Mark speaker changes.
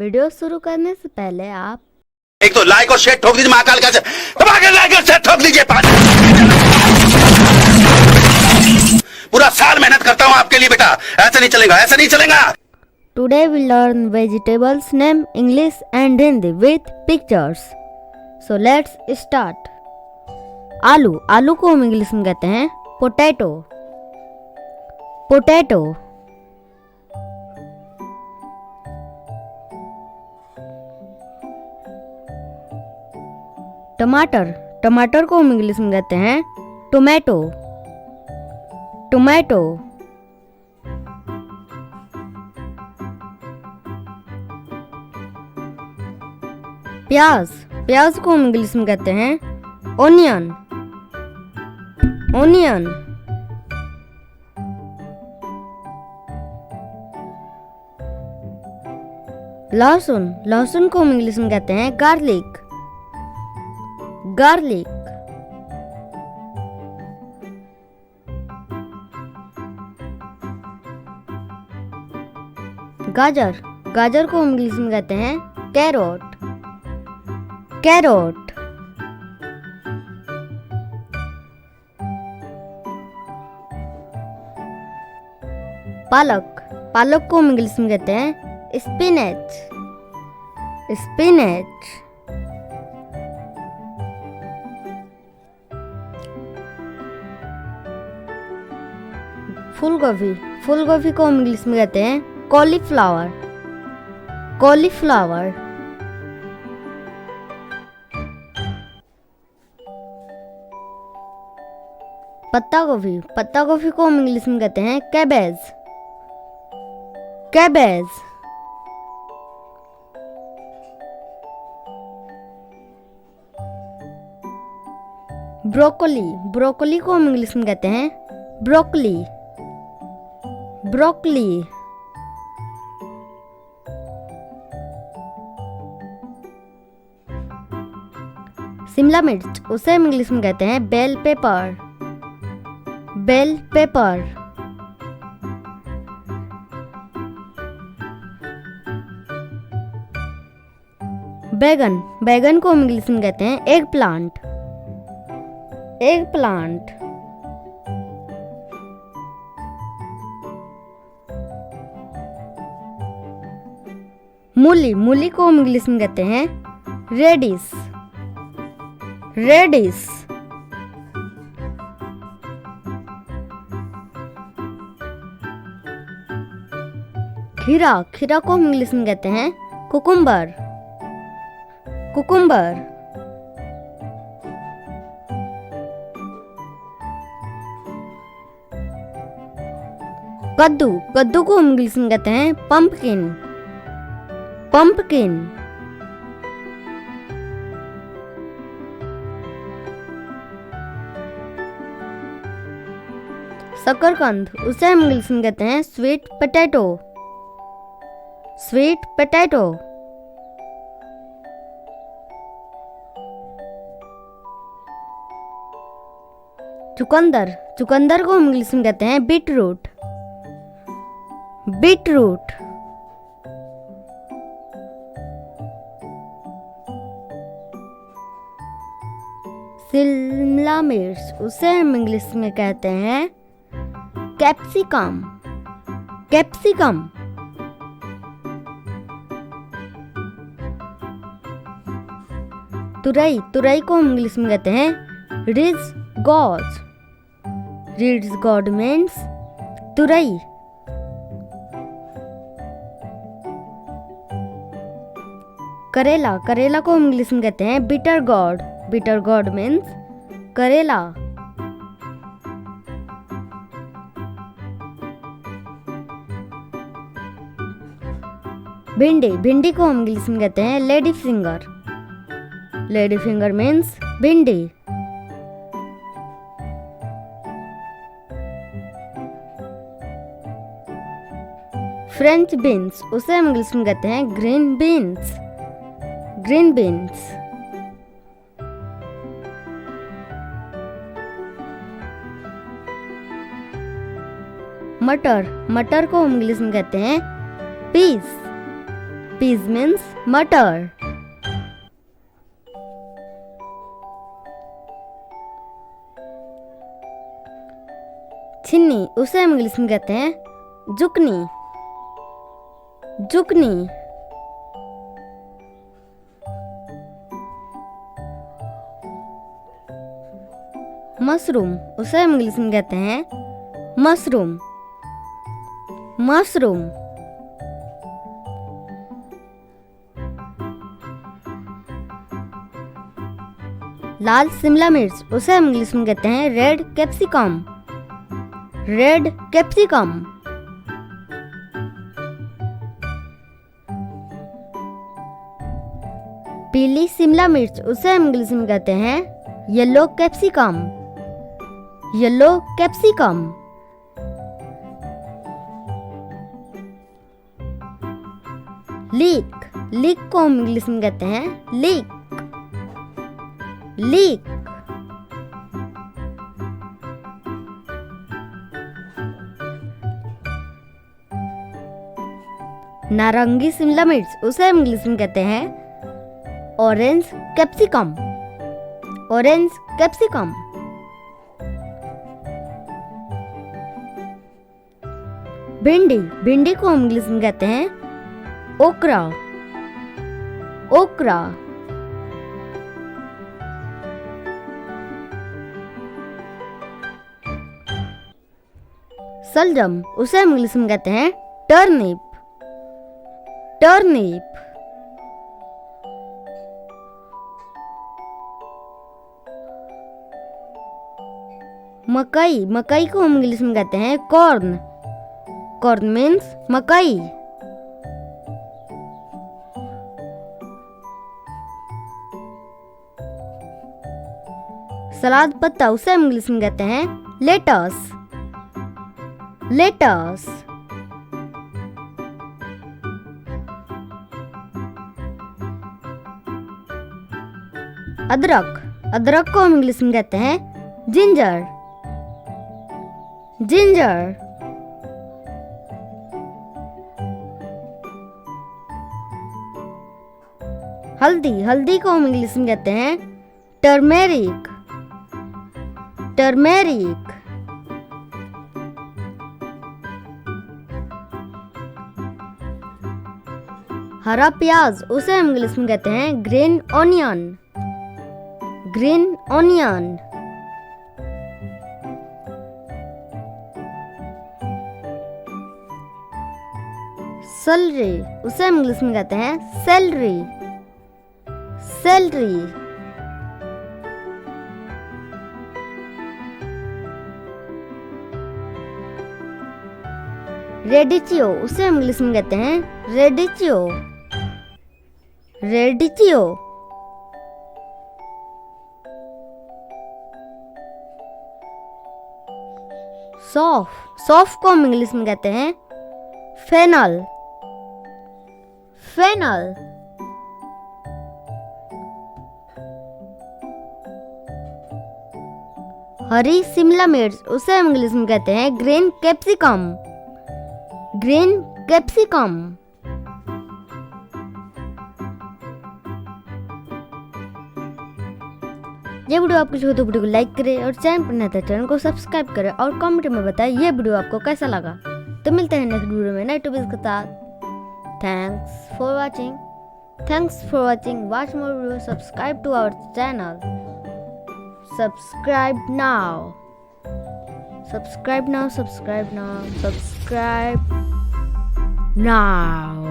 Speaker 1: Video शुरू करने से पहले आप
Speaker 2: एक तो लाइक और शेयर ठोक दीजिए, महाकाल का दबाकर लाइक और शेयर ठोक दीजिए। पूरा साल मेहनत करता हूँ आपके लिए बेटा, ऐसा नहीं चलेगा, ऐसा नहीं चलेगा।
Speaker 1: Today we learn vegetables name English and Hindi with pictures. So let's start. Aloo, आलू को हम इंग्लिश में कहते हैं पोटैटो। पोटैटो। टमाटर, टमाटर को हम इंग्लिश में कहते हैं टोमेटो। टोमेटो। प्याज, प्याज को हम इंग्लिश में कहते हैं ओनियन। ओनियन। लहसुन, लहसुन को हम इंग्लिश में कहते हैं गार्लिक। गार्लिक। गाजर, गाजर को हम इंग्लिश में कहते हैं कैरोट। कैरोट। पालक, पालक को हम इंग्लिश में कहते हैं स्पिनच। स्पिनच। फूलगोभी, फूलगोभी को हम इंग्लिश में कहते हैं कॉलीफ्लावर। कॉलीफ्लावर। पत्ता गोभी, पत्ता गोभी को हम इंग्लिश में कहते हैं कैबेज। कैबेज। ब्रोकोली, ब्रोकोली को हम इंग्लिश में कहते हैं ब्रोकली। ब्रोकली। शिमला मिर्च, उसे हम इंग्लिश में कहते हैं बेल पेपर। Bell pepper. बैगन, बैगन को हम इंग्लिश में कहते हैं एग प्लांट। Egg plant. मूली, मूली को हम इंग्लिश में कहते हैं रेडिश। रेडिश। खीरा, खीरा को हम इंग्लिश में कहते हैं कुकुम्बर। कुकुम्बर। कद्दू, कद्दू को हम इंग्लिश में कहते हैं पंपकिन। पंपकिन। शकरकंद, उसे हम इंग्लिश में कहते हैं स्वीट पोटैटो। Sweet potato. चुकंदर, चुकंदर को हम इंग्लिश में कहते हैं बीटरूट। बीटरूट। शिमला मिर्च, उसे हम इंग्लिश में कहते हैं कैप्सिकम। कैप्सिकम। तुरई, तुरई को हम इंग्लिश में कहते हैं ridge God. Ridge God means तुरई। करेला, करेला को हम इंग्लिश में कहते हैं bitter gourd. Bitter gourd means करेला। भिंडी, भिंडी को हम इंग्लिश में कहते हैं lady finger. Lady finger means भिंडी। फ्रेंच बीन्स, उसे हम इंग्लिश में कहते हैं ग्रीन बीन्स। Green beans. मटर, मटर को हम इंग्लिश में कहते हैं पीस। Peas means मटर। छिन्नी, उसे हम इंग्लिश में कहते हैं जुकनी। जुकनी। मशरूम, उसे हम इंग्लिश में कहते हैं मशरूम। मशरूम। लाल शिमला मिर्च, उसे हम इंग्लिश में कहते हैं रेड कैप्सिकम। Red capsicum. पीली शिमला मिर्च, उसे हम इंग्लिश में कहते हैं yellow capsicum. Yellow capsicum. Leak, leak को हम इंग्लिश में कहते हैं लीक। लीक। नारंगी शिमला मिर्च, उसे हम इंग्लिश में कहते हैं ऑरेंज कैप्सिकम। Orange capsicum. भिंडी, भिंडी को हम इंग्लिश में कहते हैं ओकरा। ओकरा। सलजम, उसे हम इंग्लिश में कहते हैं टर्निप। टर्निप। मकई, मकई को हम इंग्लिश में कहते हैं कॉर्न। कॉर्न मीन्स मकई। सलाद पत्ता, उसे हम इंग्लिश में कहते हैं लेटस। लेटस। अदरक, अदरक को हम इंग्लिश में कहते हैं जिंजर। जिंजर। हल्दी, हल्दी को हम इंग्लिश में कहते हैं टर्मेरिक। टर्मेरिक। हरा प्याज, उसे हम इंग्लिश में कहते हैं green onion. Green onion. Salary, उसे हम इंग्लिश में कहते हैं सेलरी। सेलरी। रेडिचियो, उसे हम इंग्लिश में कहते हैं रेडिचियो। रेडिचियो। सौंफ, सौंफ को हम इंग्लिश में कहते हैं फेनल। फेनल। हरी शिमला मिर्च, उसे हम इंग्लिश में कहते हैं ग्रीन कैप्सिकम। Green capsicum. ये वीडियो आपको अच्छी लगे तो वीडियो को लाइक करें और चैनल पर नए तो चैनल को सब्सक्राइब करें और कमेंट में बताएं ये वीडियो आपको कैसा लगा। तो मिलते हैं नेक्स्ट वीडियो में नए टॉपिक के साथ। Thanks for watching. Thanks for watching. Watch more video. Subscribe to our channel. Subscribe now. Subscribe now, subscribe now, subscribe now.